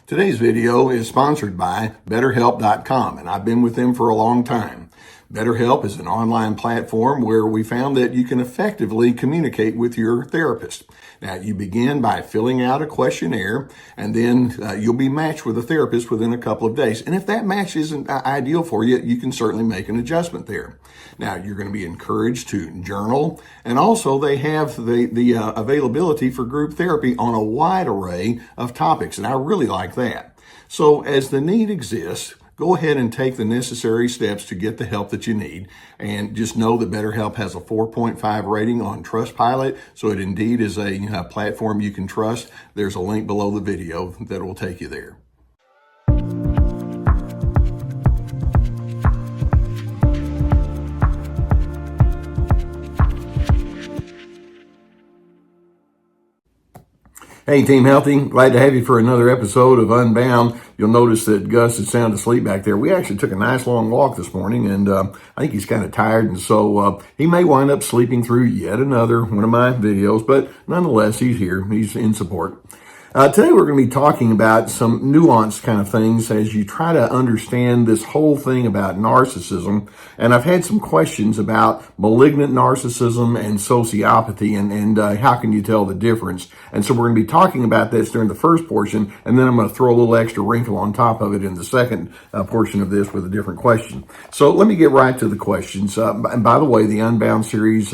Today's video is sponsored by BetterHelp.com, and I've been with them for a long time. BetterHelp is an online platform where we found that you can effectively communicate with your therapist. Now, you begin by filling out a questionnaire, and then you'll be matched with a therapist within a couple of days. And if that match isn't ideal for you, you can certainly make an adjustment there. Now, you're going to be encouraged to journal, and also they have the availability for group therapy on a wide array of topics, and I really like that. So as the need exists, go ahead and take the necessary steps to get the help that you need. And just know that BetterHelp has a 4.5 rating on Trustpilot, so it indeed is a platform you can trust. There's a link below the video that will take you there. Hey, Team Healthy. Glad to have you for another episode of Unbound. You'll notice that Gus is sound asleep back there. We actually took a nice long walk this morning, and I think he's kind of tired, and so he may wind up sleeping through yet another one of my videos, but nonetheless, he's here. He's in support. Today we're going to be talking about some nuanced kind of things as you try to understand this whole thing about narcissism. And I've had some questions about malignant narcissism and sociopathy and how can you tell the difference. And so we're going to be talking about this during the first portion, and then I'm going to throw a little extra wrinkle on top of it in the second portion of this with a different question. So let me get right to the questions. And by the way, the Unbound series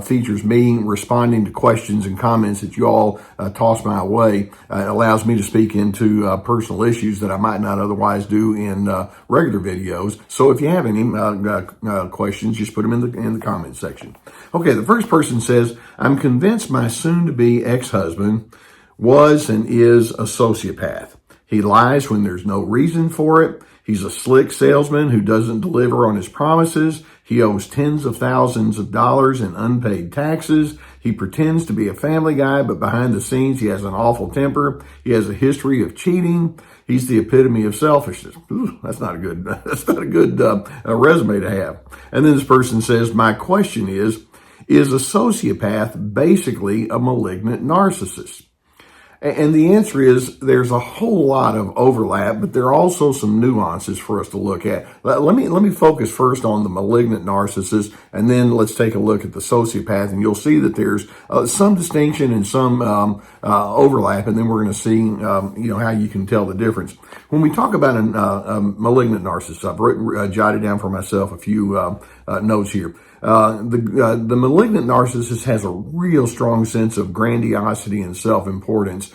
features me responding to questions and comments that you all toss my way. It allows me to speak into personal issues that I might not otherwise do in regular videos. So if you have any questions, just put them in the comments section. Okay, the first person says, I'm convinced my soon-to-be ex-husband was and is a sociopath. He lies when there's no reason for it. He's a slick salesman who doesn't deliver on his promises. He owes tens of thousands of dollars in unpaid taxes. He pretends to be a family guy, but behind the scenes, he has an awful temper. He has a history of cheating. He's the epitome of selfishness. Ooh, that's not a good resume to have. And then this person says, my question is a sociopath basically a malignant narcissist? And the answer is there's a whole lot of overlap, but there are also some nuances for us to look at. Let me focus first on the malignant narcissist, and then let's take a look at the sociopath, and you'll see that there's some distinction and some overlap, and then we're going to see how you can tell the difference. When we talk about a malignant narcissist, I've jotted down for myself a few notes here. The malignant narcissist has a real strong sense of grandiosity and self-importance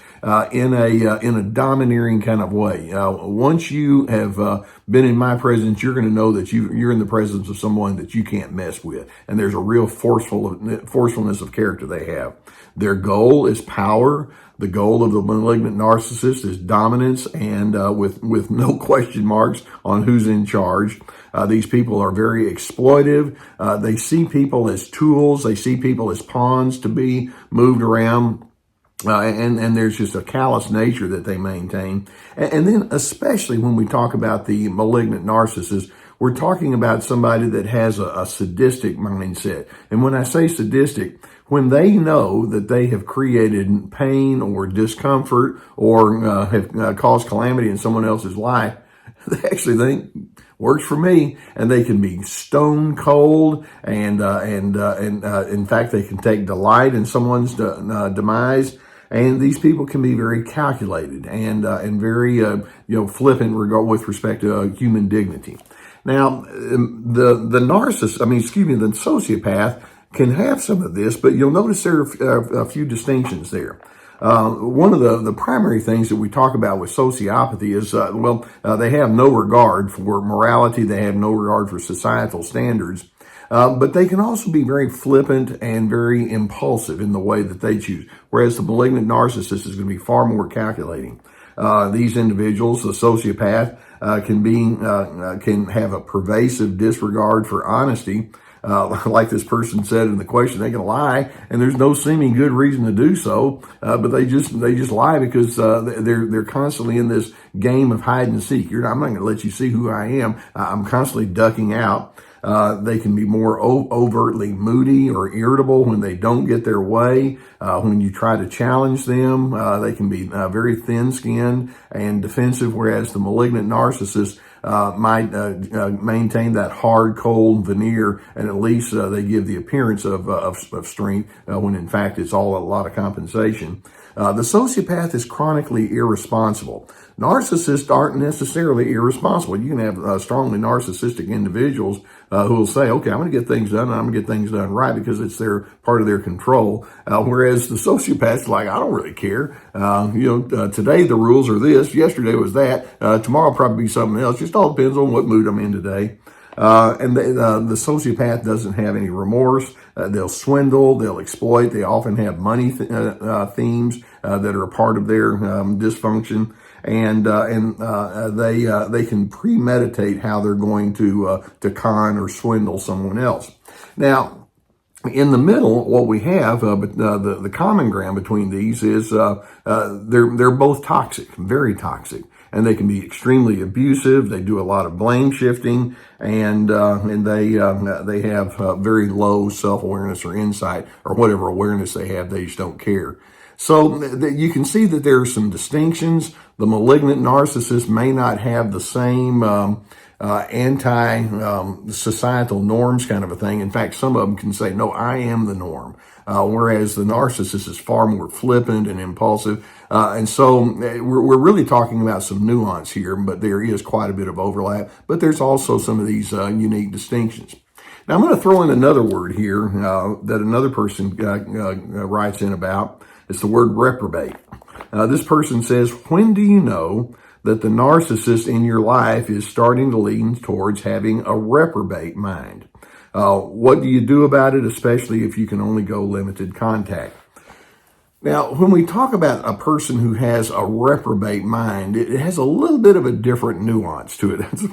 in a domineering kind of way. Once you have been in my presence, you're going to know that you're in the presence of someone that you can't mess with, and there's a real forcefulness of character they have. Their goal is power. The goal of the malignant narcissist is dominance, and with no question marks on who's in charge. These people are very exploitive. They see people as tools. They see people as pawns to be moved around. And there's just a callous nature that they maintain. And then especially when we talk about the malignant narcissist, we're talking about somebody that has a sadistic mindset. And when I say sadistic, when they know that they have created pain or discomfort or have caused calamity in someone else's life, they actually think, works for me, and they can be stone cold, and in fact, they can take delight in someone's demise. And these people can be very calculated and very flippant with respect to human dignity. Now, the sociopath can have some of this, but you'll notice there are a few distinctions there. One of the primary things that we talk about with sociopathy is, they have no regard for morality. They have no regard for societal standards. But they can also be very flippant and very impulsive in the way that they choose. Whereas the malignant narcissist is going to be far more calculating. These individuals, the sociopath, can have a pervasive disregard for honesty. Like this person said in the question, they can lie, and there's no seeming good reason to do so, but they just lie because they're constantly in this game of hide and seek. I'm not going to let you see who I am. I'm constantly ducking out. They can be more overtly moody or irritable when they don't get their way. When you try to challenge them, they can be very thin-skinned and defensive, whereas the malignant narcissist might maintain that hard, cold veneer, and at least they give the appearance of strength when in fact it's all a lot of compensation. The sociopath is chronically irresponsible. Narcissists aren't necessarily irresponsible. You can have strongly narcissistic individuals who will say, okay, I'm going to get things done, and I'm going to get things done right because it's part of their control. Whereas the sociopath's like, I don't really care. Today the rules are this, yesterday was that, tomorrow probably be something else. Just all depends on what mood I'm in today. And the sociopath doesn't have any remorse. They'll swindle, they'll exploit. They often have money themes that are a part of their dysfunction, and they can premeditate how they're going to con or swindle someone else. Now, in the middle, what we have, the common ground between these is they're both toxic, very toxic. And they can be extremely abusive. They do a lot of blame shifting, and they have very low self-awareness or insight, or whatever awareness they have. They just don't care. So you can see that there are some distinctions. The malignant narcissist may not have the same anti-societal norms kind of a thing. In fact, some of them can say, no, I am the norm. Whereas the narcissist is far more flippant and impulsive. And so we're really talking about some nuance here, but there is quite a bit of overlap. But there's also some of these unique distinctions. Now, I'm going to throw in another word here that another person writes in about. It's the word reprobate. This person says, when do you know that the narcissist in your life is starting to lean towards having a reprobate mind? What do you do about it, especially if you can only go limited contact? Now, when we talk about a person who has a reprobate mind, it has a little bit of a different nuance to it. That's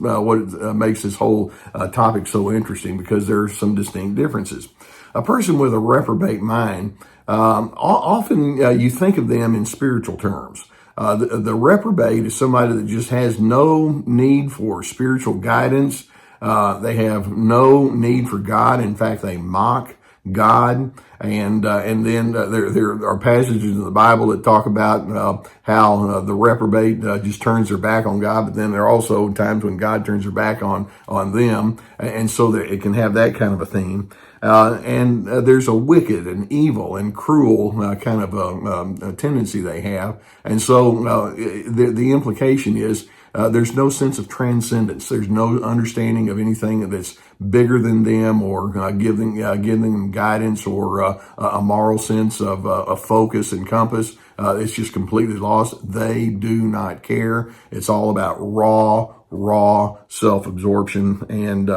what makes this whole topic so interesting, because there are some distinct differences. A person with a reprobate mind, often you think of them in spiritual terms. The reprobate is somebody that just has no need for spiritual guidance. They have no need for God. In fact, they mock God. And then there are passages in the Bible that talk about how the reprobate just turns their back on God, but then there are also times when God turns their back on them, and so that it can have that kind of a theme. And there's a wicked and evil and cruel kind of a tendency they have, and so the implication is there's no sense of transcendence. There's no understanding of anything that's bigger than them, or giving them guidance, or a moral sense of a focus and compass. It's just completely lost. They do not care. It's all about raw self-absorption, and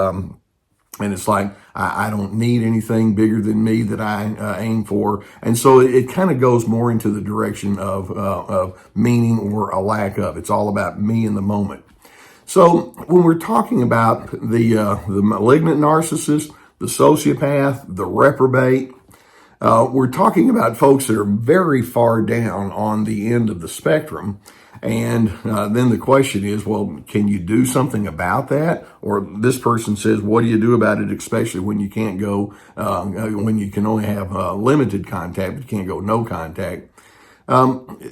it's like, I don't need anything bigger than me that I aim for. And so it kind of goes more into the direction of meaning or a lack of. It's all about me in the moment. So when we're talking about the malignant narcissist, the sociopath, the reprobate, we're talking about folks that are very far down on the end of the spectrum. And then the question is, well, can you do something about that? Or this person says, what do you do about it, especially when you can't go, when you can only have limited contact, but you can't go no contact?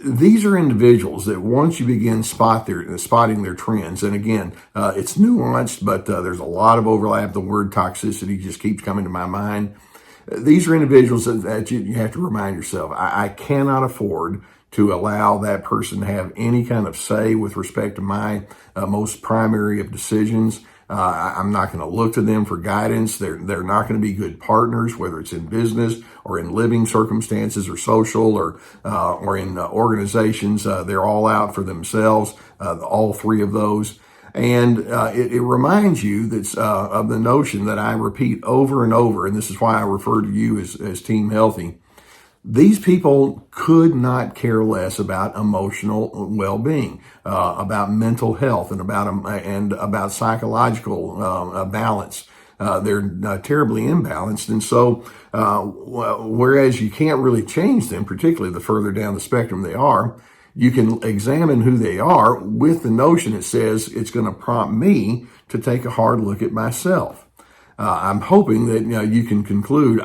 These are individuals that once you begin spotting their trends, and again, it's nuanced, but there's a lot of overlap. The word toxicity just keeps coming to my mind. These are individuals that you have to remind yourself, I cannot afford to allow that person to have any kind of say with respect to my most primary of decisions. I'm not going to look to them for guidance. They're not going to be good partners, whether it's in business or in living circumstances or social or in organizations. They're all out for themselves, all three of those. And it reminds you that of the notion that I repeat over and over, and this is why I refer to you as Team Healthy. These people could not care less about emotional well-being, about mental health, and about psychological balance. They're terribly imbalanced, and so whereas you can't really change them, particularly the further down the spectrum they are, you can examine who they are with the notion it says it's going to prompt me to take a hard look at myself. I'm hoping that you can conclude.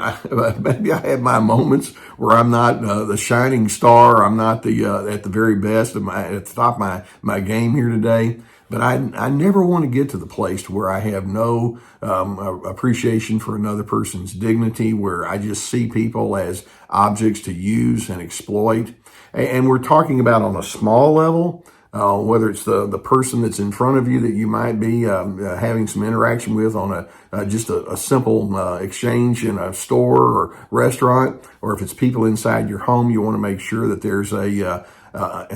Maybe I have my moments where I'm not the shining star. I'm not the at the very best at the top of my game here today. But I never want to get to the place where I have no appreciation for another person's dignity, where I just see people as objects to use and exploit. And we're talking about on a small level, whether it's the person that's in front of you that you might be having some interaction with on just a simple exchange in a store or restaurant, or if it's people inside your home, you want to make sure that there's an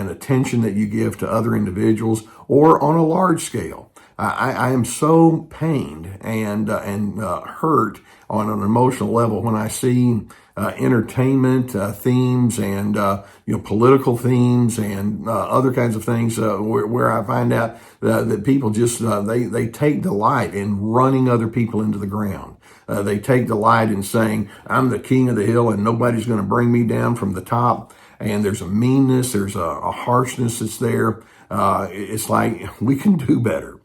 attention that you give to other individuals, or on a large scale. I am so pained and hurt on an emotional level when I see entertainment themes and political themes and other kinds of things where I find out that people just they take delight in running other people into the ground. They take delight in saying, I'm the king of the hill and nobody's going to bring me down from the top. And there's a meanness, there's a harshness that's there. It's like we can do better.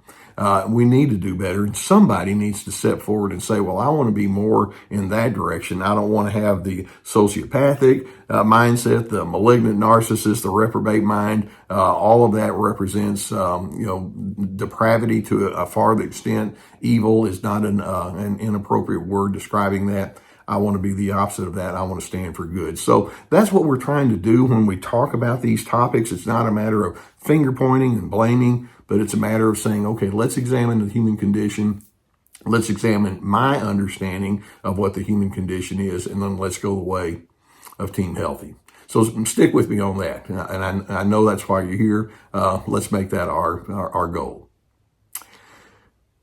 We need to do better. And somebody needs to step forward and say, well, I want to be more in that direction. I don't want to have the sociopathic mindset, the malignant narcissist, the reprobate mind. All of that represents, depravity to a farther extent. Evil is not an inappropriate word describing that. I want to be the opposite of that. I want to stand for good. So that's what we're trying to do when we talk about these topics. It's not a matter of finger pointing and blaming, but it's a matter of saying, okay, let's examine the human condition. Let's examine my understanding of what the human condition is, and then let's go the way of Team Healthy. So stick with me on that. And I know that's why you're here. Let's make that our goal.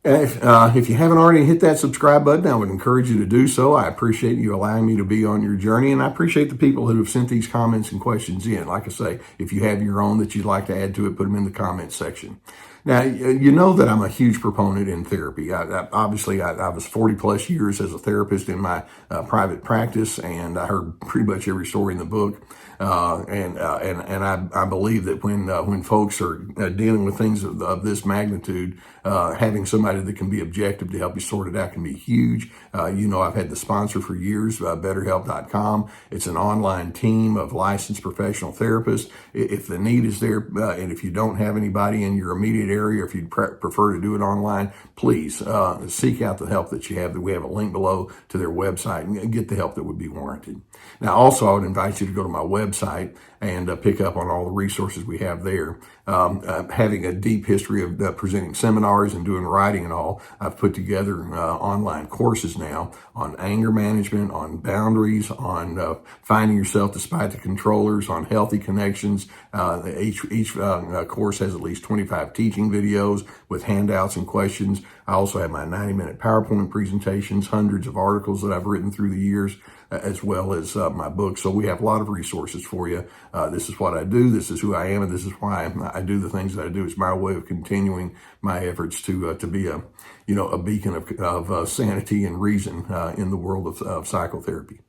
If you haven't already hit that subscribe button, I would encourage you to do so. I appreciate you allowing me to be on your journey, and I appreciate the people who have sent these comments and questions in. Like I say, if you have your own that you'd like to add to it, put them in the comments section. Now, you know that I'm a huge proponent in therapy. I was 40 plus years as a therapist in my private practice, and I heard pretty much every story in the book. And I believe that when folks are dealing with things of this magnitude, having somebody that can be objective to help you sort it out can be huge. I've had the sponsor for years, BetterHelp.com. It's an online team of licensed professional therapists. If the need is there, and if you don't have anybody in your immediate area, if you'd prefer to do it online, please seek out the help that you have. We have a link below to their website and get the help that would be warranted. Now, also, I would invite you to go to my website and pick up on all the resources we have there. Having a deep history of presenting seminars and doing writing and all, I've put together online courses now on anger management, on boundaries, on finding yourself despite the controllers, on healthy connections. Each course has at least 25 teaching videos with handouts and questions. I also have my 90-minute PowerPoint presentations, hundreds of articles that I've written through the years, as well as my book. So we have a lot of resources for you. This is what I do. This is who I am, and this is why I do the things that I do. It's my way of continuing my efforts to be a beacon of sanity and reason in the world of psychotherapy.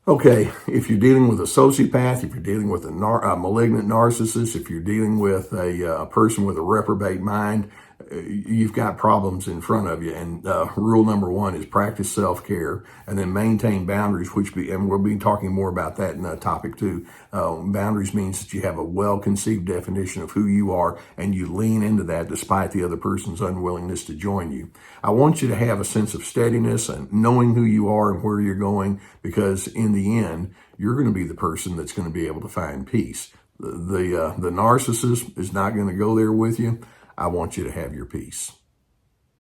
Okay, if you're dealing with a sociopath, if you're dealing with a malignant narcissist, if you're dealing with a person with a reprobate mind, you've got problems in front of you. And rule number one is practice self-care and then maintain boundaries, and we'll be talking more about that in topic two. Boundaries means that you have a well-conceived definition of who you are and you lean into that despite the other person's unwillingness to join you. I want you to have a sense of steadiness and knowing who you are and where you're going, because in the end, you're going to be the person that's going to be able to find peace. The narcissist is not going to go there with you. I want you to have your peace.